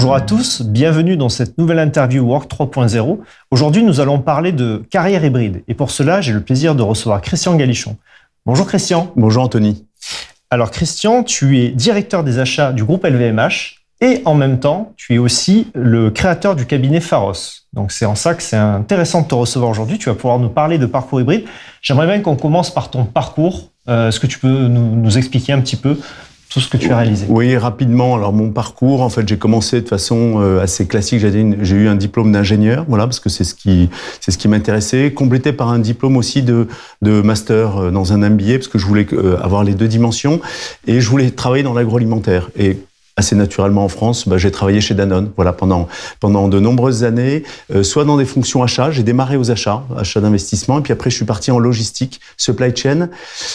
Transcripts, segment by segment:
Bonjour à tous, bienvenue dans cette nouvelle interview Work 3.0. Aujourd'hui, nous allons parler de carrière hybride. Et pour cela, j'ai le plaisir de recevoir Christian Galichon. Bonjour Christian. Bonjour Anthony. Alors Christian, tu es directeur des achats du groupe LVMH et en même temps, tu es aussi le créateur du cabinet Pharos. Donc c'est en ça que c'est intéressant de te recevoir aujourd'hui. Tu vas pouvoir nous parler de parcours hybride. J'aimerais bien qu'on commence par ton parcours. Est-ce que tu peux nous expliquer un petit peu tout ce que tu as réalisé? Oui, rapidement. Alors mon parcours, en fait, j'ai commencé de façon assez classique. J'ai eu un diplôme d'ingénieur, voilà, parce que c'est ce qui m'intéressait, complété par un diplôme aussi de master dans un MBA, parce que je voulais avoir les deux dimensions et je voulais travailler dans l'agroalimentaire. Et assez naturellement en France, j'ai travaillé chez Danone, voilà, pendant de nombreuses années, soit dans des fonctions achats. J'ai démarré aux achats d'investissement, et puis après je suis parti en logistique, supply chain.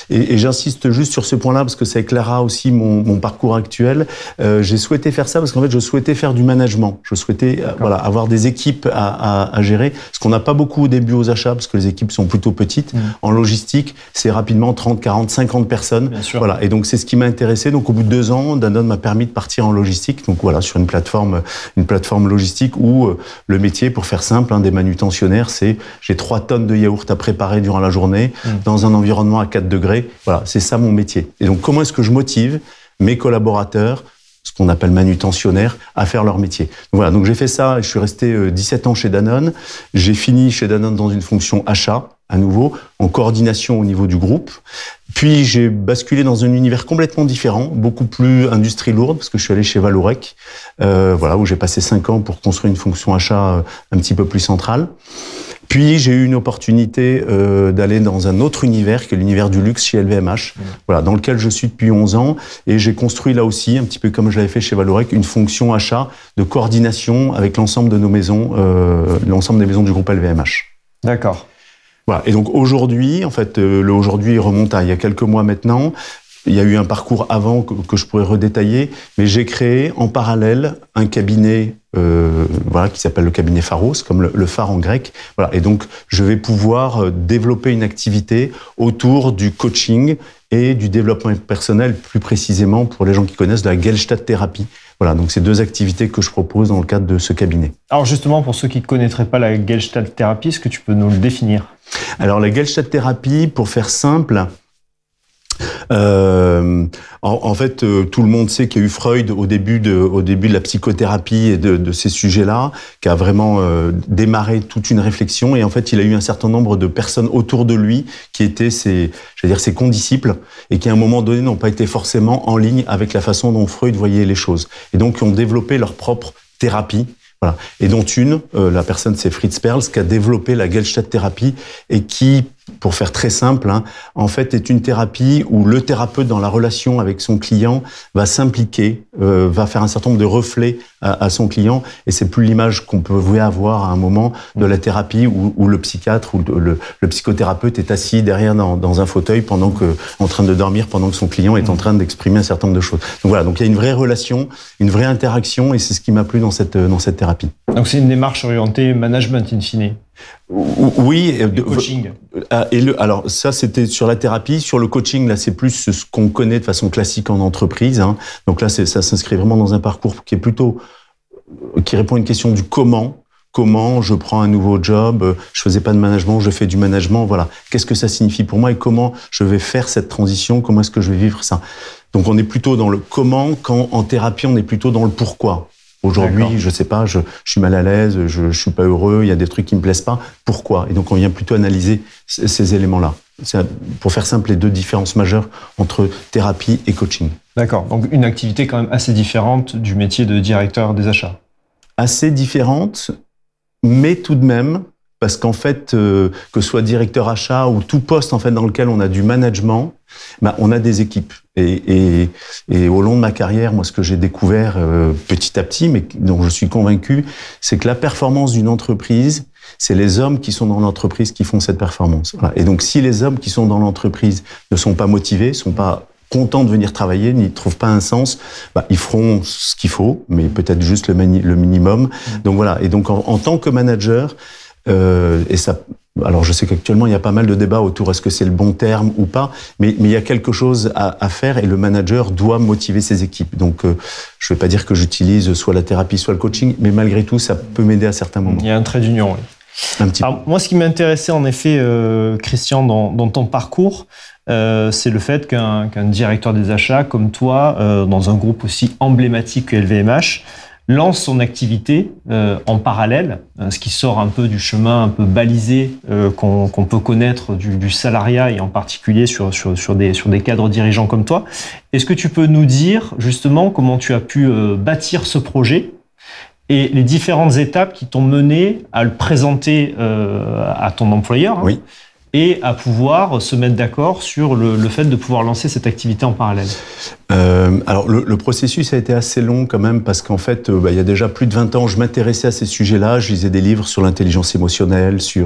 Et j'insiste juste sur ce point-là parce que ça éclairera aussi mon parcours actuel. J'ai souhaité faire ça parce qu'en fait je souhaitais faire du management. Je souhaitais voilà, avoir des équipes à gérer, ce qu'on n'a pas beaucoup au début aux achats parce que les équipes sont plutôt petites. En logistique, c'est rapidement 30, 40, 50 personnes. Bien sûr. Voilà. Et donc c'est ce qui m'a intéressé. Donc au bout de 2 ans, Danone m'a permis de partir en logistique, donc voilà, sur une plateforme logistique où le métier, pour faire simple, des manutentionnaires, c'est j'ai 3 tonnes de yaourt à préparer durant la journée dans un environnement à 4 degrés. Voilà, c'est ça mon métier. Et donc comment est-ce que je motive mes collaborateurs, ce qu'on appelle manutentionnaires, à faire leur métier. Donc voilà, donc j'ai fait ça et je suis resté 17 ans chez Danone. J'ai fini chez Danone dans une fonction achat, à nouveau, en coordination au niveau du groupe. Puis j'ai basculé dans un univers complètement différent, beaucoup plus industrie lourde, parce que je suis allé chez Vallourec, voilà, où j'ai passé 5 ans pour construire une fonction achat un petit peu plus centrale. Puis j'ai eu une opportunité d'aller dans un autre univers, qui est l'univers du luxe chez LVMH, voilà, dans lequel je suis depuis 11 ans. Et j'ai construit là aussi, un petit peu comme je l'avais fait chez Vallourec, une fonction achat de coordination avec l'ensemble de nos maisons, l'ensemble des maisons du groupe LVMH. D'accord. Voilà. Et donc aujourd'hui, en fait, le aujourd'hui remonte à il y a quelques mois maintenant. Il y a eu un parcours avant que je pourrais redétailler, mais j'ai créé en parallèle un cabinet, voilà, qui s'appelle le cabinet Pharos, comme le phare en grec. Voilà. Et donc je vais pouvoir développer une activité autour du coaching et du développement personnel, plus précisément pour les gens qui connaissent de la Gestalt thérapie. Voilà, donc c'est 2 activités que je propose dans le cadre de ce cabinet. Alors justement, pour ceux qui ne connaîtraient pas la Gestalt thérapie, est-ce que tu peux nous le définir? Alors la Gestalt thérapie, pour faire simple, en fait, tout le monde sait qu'il y a eu Freud au début de la psychothérapie et de ces sujets-là, qui a vraiment démarré toute une réflexion. Et en fait, il a eu un certain nombre de personnes autour de lui qui étaient ses condisciples et qui, à un moment donné, n'ont pas été forcément en ligne avec la façon dont Freud voyait les choses. Et donc, qui ont développé leur propre thérapie. Voilà. Et dont la personne, c'est Fritz Perls, qui a développé la Gestalt thérapie et qui, pour faire très simple, en fait, est une thérapie où le thérapeute, dans la relation avec son client, va s'impliquer, va faire un certain nombre de reflets à son client. Et c'est plus l'image qu'on pouvait avoir à un moment de la thérapie où le psychiatre ou le psychothérapeute est assis derrière dans un fauteuil en train de dormir pendant que son client est en train d'exprimer un certain nombre de choses. Donc voilà, donc il y a une vraie relation, une vraie interaction, et c'est ce qui m'a plu dans cette thérapie. Donc c'est une démarche orientée management in fine. Oui. Le coaching. Alors ça, c'était sur la thérapie. Sur le coaching, là, c'est plus ce qu'on connaît de façon classique en entreprise. Donc là, ça s'inscrit vraiment dans un parcours qui répond à une question du comment. Comment je prends un nouveau job, je faisais pas de management, je fais du management, voilà. Qu'est-ce que ça signifie pour moi et comment je vais faire cette transition, comment est-ce que je vais vivre ça? Donc on est plutôt dans le comment, quand en thérapie, on est plutôt dans le pourquoi. Aujourd'hui, je sais pas, je suis mal à l'aise, je suis pas heureux, il y a des trucs qui me plaisent pas. Pourquoi? Et donc, on vient plutôt analyser ces éléments-là. C'est, pour faire simple, les 2 différences majeures entre thérapie et coaching. D'accord. Donc, une activité quand même assez différente du métier de directeur des achats. Assez différente, mais tout de même, parce qu'en fait, que ce soit directeur achat ou tout poste en fait dans lequel on a du management, on a des équipes. Et au long de ma carrière, moi, ce que j'ai découvert petit à petit, mais dont je suis convaincu, c'est que la performance d'une entreprise, c'est les hommes qui sont dans l'entreprise qui font cette performance. Voilà. Et donc, si les hommes qui sont dans l'entreprise ne sont pas motivés, sont pas contents de venir travailler, n'y trouvent pas un sens, ils feront ce qu'il faut, mais peut-être juste le minimum. Donc voilà. Et donc, en tant que manager, et ça Alors je sais qu'actuellement il y a pas mal de débats autour est-ce que c'est le bon terme ou pas, mais il y a quelque chose à faire et le manager doit motiver ses équipes. Donc je ne vais pas dire que j'utilise soit la thérapie soit le coaching, mais malgré tout ça peut m'aider à certains moments. Il y a un trait d'union. Oui. Alors, moi, ce qui m'intéressait en effet, Christian, dans ton parcours, c'est le fait qu'un directeur des achats comme toi, dans un groupe aussi emblématique que LVMH, lance son activité en parallèle, ce qui sort un peu du chemin un peu balisé qu'on peut connaître du salariat et en particulier sur des cadres dirigeants comme toi. Est-ce que tu peux nous dire justement comment tu as pu bâtir ce projet et les différentes étapes qui t'ont mené à le présenter à ton employeur, hein, oui. Et à pouvoir se mettre d'accord sur le fait de pouvoir lancer cette activité en parallèle? Alors le processus a été assez long quand même parce qu'en fait, il y a déjà plus de 20 ans, je m'intéressais à ces sujets-là. Je lisais des livres sur l'intelligence émotionnelle, je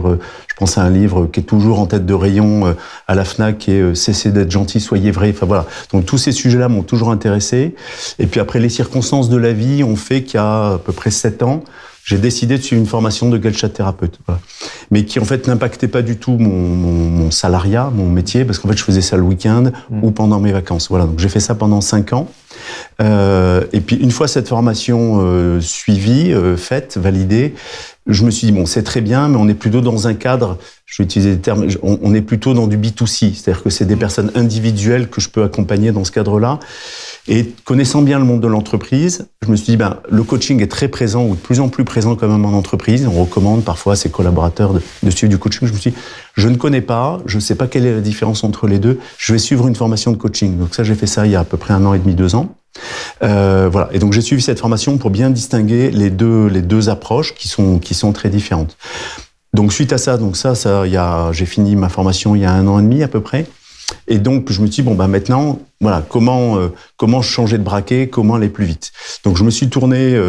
pense à un livre qui est toujours en tête de rayon à la Fnac, qui est Cessez d'être gentil, soyez vrai. Enfin voilà. Donc tous ces sujets-là m'ont toujours intéressé. Et puis après, les circonstances de la vie ont fait qu'il y a à peu près 7 ans, j'ai décidé de suivre une formation de Gelchat thérapeute, voilà. Mais qui en fait n'impactait pas du tout mon salariat, mon métier, parce qu'en fait je faisais ça le week-end ou pendant mes vacances. Voilà, donc j'ai fait ça pendant 5 ans. Et puis une fois cette formation suivie, faite, validée, je me suis dit bon, c'est très bien, mais on est plutôt dans un cadre, je vais utiliser des termes, on est plutôt dans du B2C, c'est-à-dire que c'est des personnes individuelles que je peux accompagner dans ce cadre-là. Et connaissant bien le monde de l'entreprise, je me suis dit, le coaching est très présent ou de plus en plus présent quand même en entreprise. On recommande parfois à ses collaborateurs de suivre du coaching. Je me suis dit, je ne connais pas, je ne sais pas quelle est la différence entre les deux. Je vais suivre une formation de coaching. Donc ça, j'ai fait ça il y a à peu près 1 an et demi, 2 ans. Voilà. Et donc j'ai suivi cette formation pour bien distinguer les deux approches qui sont très différentes. Donc suite à ça, j'ai fini ma formation il y a 1 an et demi à peu près. Et donc, je me suis dit, maintenant, voilà, comment changer de braquet, comment aller plus vite. Donc, je me suis tourné,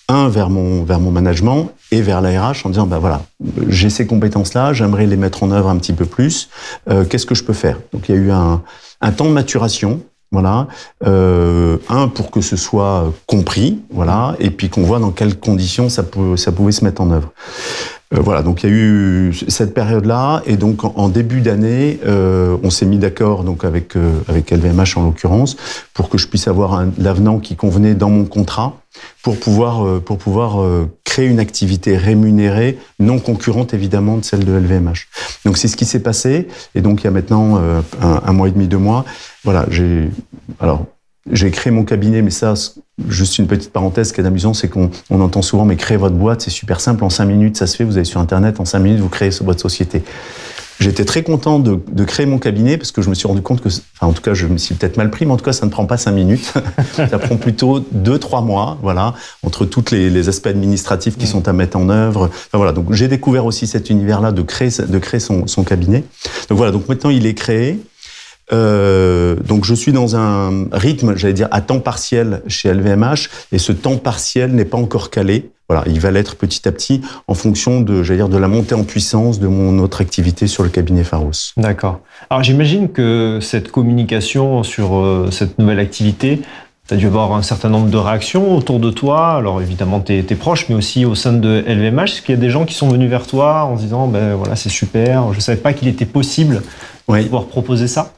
vers mon management et vers la RH en disant, voilà, j'ai ces compétences-là, j'aimerais les mettre en œuvre un petit peu plus. Qu'est-ce que je peux faire? Donc, il y a eu un temps de maturation. Voilà, pour que ce soit compris, voilà, et puis qu'on voit dans quelles conditions ça pouvait se mettre en œuvre. Voilà, donc il y a eu cette période-là, et donc en début d'année, on s'est mis d'accord donc avec LVMH en l'occurrence, pour que je puisse avoir l'avenant qui convenait dans mon contrat, pour pouvoir créer une activité rémunérée, non concurrente évidemment de celle de LVMH. Donc c'est ce qui s'est passé, et donc il y a maintenant 1 mois et demi, 2 mois, voilà, j'ai créé mon cabinet, mais ça, juste une petite parenthèse, ce qui est amusant, c'est qu'on entend souvent, mais créer votre boîte, c'est super simple, en 5 minutes, ça se fait, vous allez sur Internet, en 5 minutes, vous créez votre société. J'étais très content de créer mon cabinet parce que je me suis rendu compte en tout cas, je me suis peut-être mal pris, mais en tout cas, ça ne prend pas 5 minutes. Ça prend plutôt 2-3 mois, voilà, entre tous les aspects administratifs qui sont à mettre en œuvre. Enfin, voilà. Donc, j'ai découvert aussi cet univers-là de créer son cabinet. Donc, voilà. Donc, maintenant, il est créé. Donc je suis dans un rythme, j'allais dire, à temps partiel chez LVMH, et ce temps partiel n'est pas encore calé. Voilà, il va l'être petit à petit en fonction de la montée en puissance de mon autre activité sur le cabinet Pharos. D'accord. Alors j'imagine que cette communication sur cette nouvelle activité, tu as dû avoir un certain nombre de réactions autour de toi. Alors évidemment, tes proches, mais aussi au sein de LVMH. Est-ce qu'il y a des gens qui sont venus vers toi en se disant, voilà, c'est super, je ne savais pas qu'il était possible de pouvoir proposer ça?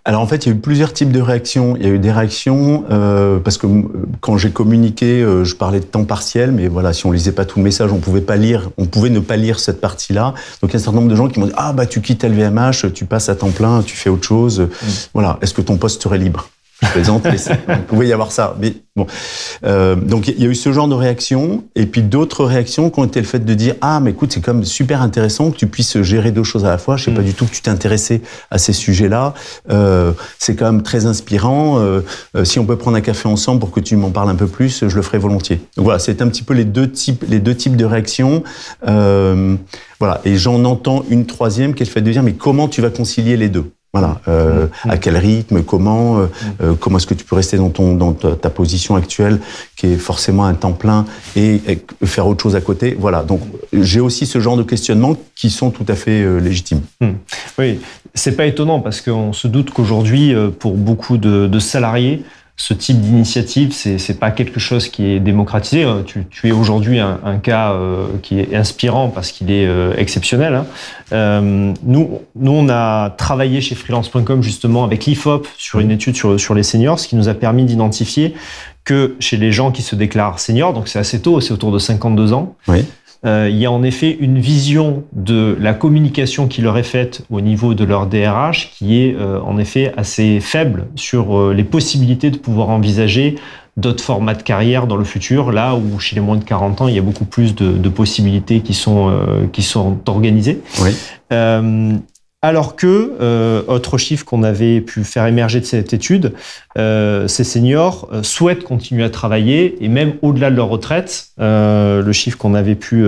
Alors en fait, il y a eu plusieurs types de réactions. Il y a eu des réactions parce que quand j'ai communiqué, je parlais de temps partiel, mais voilà, si on lisait pas tout le message, on pouvait ne pas lire cette partie-là. Donc il y a un certain nombre de gens qui m'ont dit tu quittes LVMH, tu passes à temps plein, tu fais autre chose. Voilà, est-ce que ton poste serait libre? Je plaisante, mais il pouvait y avoir ça. Mais bon, donc il y a eu ce genre de réaction, et puis d'autres réactions qui ont été le fait de dire mais écoute, c'est quand même super intéressant que tu puisses gérer 2 choses à la fois. Je sais pas du tout que tu t'intéressais à ces sujets-là. C'est quand même très inspirant. Si on peut prendre un café ensemble pour que tu m'en parles un peu plus, je le ferai volontiers. Donc voilà, c'est un petit peu les deux types de réactions. Voilà, et j'en entends une troisième qui est le fait de dire mais comment tu vas concilier les deux? Voilà, à quel rythme, comment est-ce que tu peux rester dans ta position actuelle qui est forcément un temps plein et faire autre chose à côté. Voilà, donc j'ai aussi ce genre de questionnements qui sont tout à fait légitimes. Oui, c'est pas étonnant parce qu'on se doute qu'aujourd'hui, pour beaucoup de salariés, ce type d'initiative, c'est pas quelque chose qui est démocratisé. Tu es aujourd'hui un cas qui est inspirant parce qu'il est exceptionnel. Nous, on a travaillé chez freelance.com justement avec l'IFOP sur une étude sur les seniors, ce qui nous a permis d'identifier que chez les gens qui se déclarent seniors, donc c'est assez tôt, c'est autour de 52 ans, oui. Il y a en effet une vision de la communication qui leur est faite au niveau de leur DRH qui est en effet assez faible sur les possibilités de pouvoir envisager d'autres formats de carrière dans le futur, là où chez les moins de 40 ans, il y a beaucoup plus de possibilités qui sont organisées. Oui. Alors que, autre chiffre qu'on avait pu faire émerger de cette étude, ces seniors souhaitent continuer à travailler et même au-delà de leur retraite, le chiffre qu'on avait pu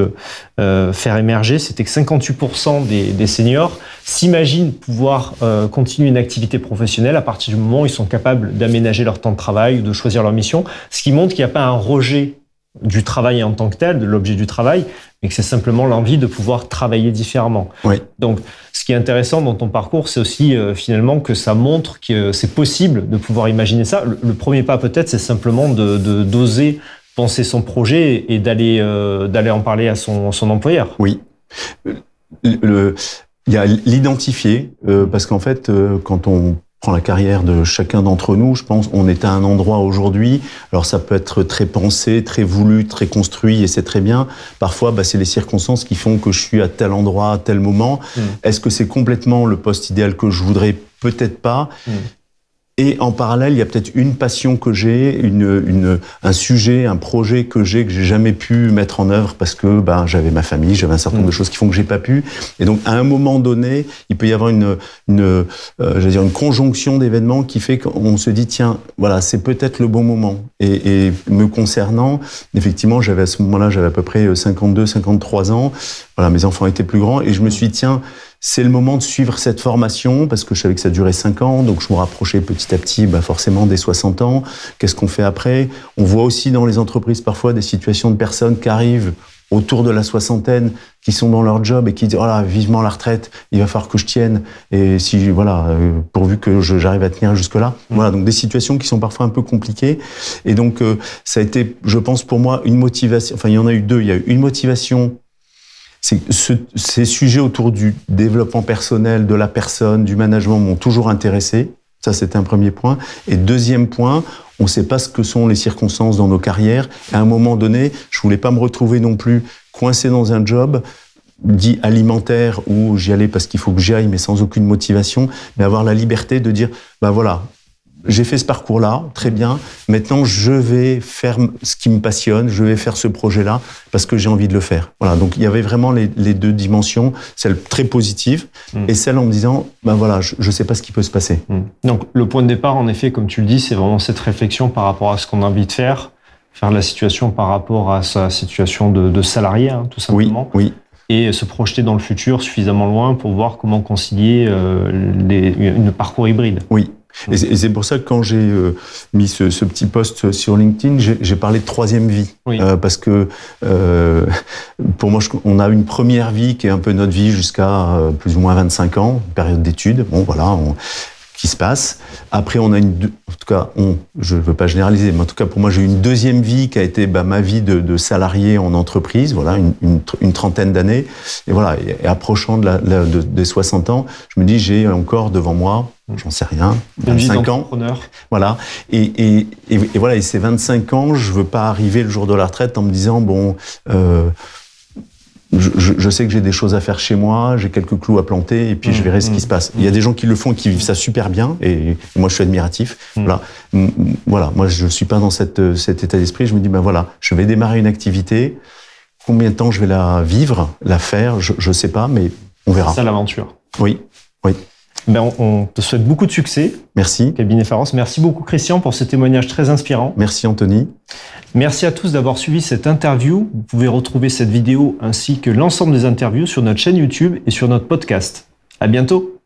faire émerger, c'était que 58% des seniors s'imaginent pouvoir continuer une activité professionnelle à partir du moment où ils sont capables d'aménager leur temps de travail ou de choisir leur mission, ce qui montre qu'il n'y a pas un rejet du travail en tant que tel, de l'objet du travail, mais que c'est simplement l'envie de pouvoir travailler différemment. Oui. Donc, ce qui est intéressant dans ton parcours, c'est aussi finalement que ça montre que c'est possible de pouvoir imaginer ça. Le premier pas peut-être, c'est simplement d'oser penser son projet et d'aller en parler à son employeur. Oui. Il y a l'identifier, parce qu'en fait, quand on prend la carrière de chacun d'entre nous, je pense, on est à un endroit aujourd'hui. Alors ça peut être très pensé, très voulu, très construit, et c'est très bien. Parfois, c'est les circonstances qui font que je suis à tel endroit, à tel moment. Est-ce que c'est complètement le poste idéal que je voudrais? Peut-être pas. Et en parallèle, il y a peut-être une passion que j'ai, un sujet, un projet que j'ai jamais pu mettre en œuvre parce que j'avais ma famille, j'avais un certain nombre de choses qui font que j'ai pas pu. Et donc, à un moment donné, il peut y avoir une conjonction d'événements qui fait qu'on se dit tiens, voilà, c'est peut-être le bon moment. Et me concernant, effectivement, à ce moment-là, j'avais à peu près 52, 53 ans. Voilà, mes enfants étaient plus grands et je me suis dit tiens, c'est le moment de suivre cette formation parce que je savais que ça durait 5 ans, donc je me rapprochais petit à petit forcément des 60 ans. Qu'est-ce qu'on fait après? On voit aussi dans les entreprises parfois des situations de personnes qui arrivent autour de la soixantaine, qui sont dans leur job et qui disent oh là, vivement la retraite, il va falloir que je tienne et pourvu que j'arrive à tenir jusque-là. Voilà, donc des situations qui sont parfois un peu compliquées et donc ça a été, je pense pour moi, une motivation. Enfin, il y en a eu deux. Il y a eu une motivation. Ces sujets autour du développement personnel, de la personne, du management m'ont toujours intéressé. Ça, c'était un premier point. Et deuxième point, on ne sait pas ce que sont les circonstances dans nos carrières. À un moment donné, je voulais pas me retrouver non plus coincé dans un job dit alimentaire où j'y allais parce qu'il faut que j'y aille, mais sans aucune motivation, mais avoir la liberté de dire, voilà, j'ai fait ce parcours-là, très bien. Maintenant, je vais faire ce qui me passionne, je vais faire ce projet-là parce que j'ai envie de le faire. Voilà. Donc, il y avait vraiment les deux dimensions, celle très positive et celle en me disant, voilà, je sais pas ce qui peut se passer. Donc, le point de départ, en effet, comme tu le dis, c'est vraiment cette réflexion par rapport à ce qu'on a envie de faire la situation par rapport à sa situation de salarié, tout simplement. Oui. Et se projeter dans le futur suffisamment loin pour voir comment concilier une parcours hybride. Oui. Et c'est pour ça que quand j'ai mis ce petit post sur LinkedIn, j'ai parlé de troisième vie. Oui. Parce que pour moi, on a une première vie qui est un peu notre vie jusqu'à plus ou moins 25 ans, une période d'études. Bon, voilà, qui se passe. Après, on a en tout cas, je ne veux pas généraliser, mais en tout cas, pour moi, j'ai eu une deuxième vie qui a été ma vie de salarié en entreprise, voilà, une trentaine d'années. Et voilà, et approchant des 60 ans, je me dis, j'ai encore devant moi, j'en sais rien, 25 ans. Voilà. Et voilà, et ces 25 ans, je veux pas arriver le jour de la retraite en me disant, je sais que j'ai des choses à faire chez moi, j'ai quelques clous à planter et puis je verrai ce qui se passe. Il y a des gens qui le font et qui vivent ça super bien et moi je suis admiratif. Voilà, moi je suis pas dans cet état d'esprit. Je me dis voilà, je vais démarrer une activité. Combien de temps je vais la vivre, la faire, je sais pas, mais on verra. C'est ça l'aventure. Oui. On te souhaite beaucoup de succès. Merci. Cabinet Pharos. Merci beaucoup Christian pour ce témoignage très inspirant. Merci Anthony. Merci à tous d'avoir suivi cette interview. Vous pouvez retrouver cette vidéo ainsi que l'ensemble des interviews sur notre chaîne YouTube et sur notre podcast. À bientôt.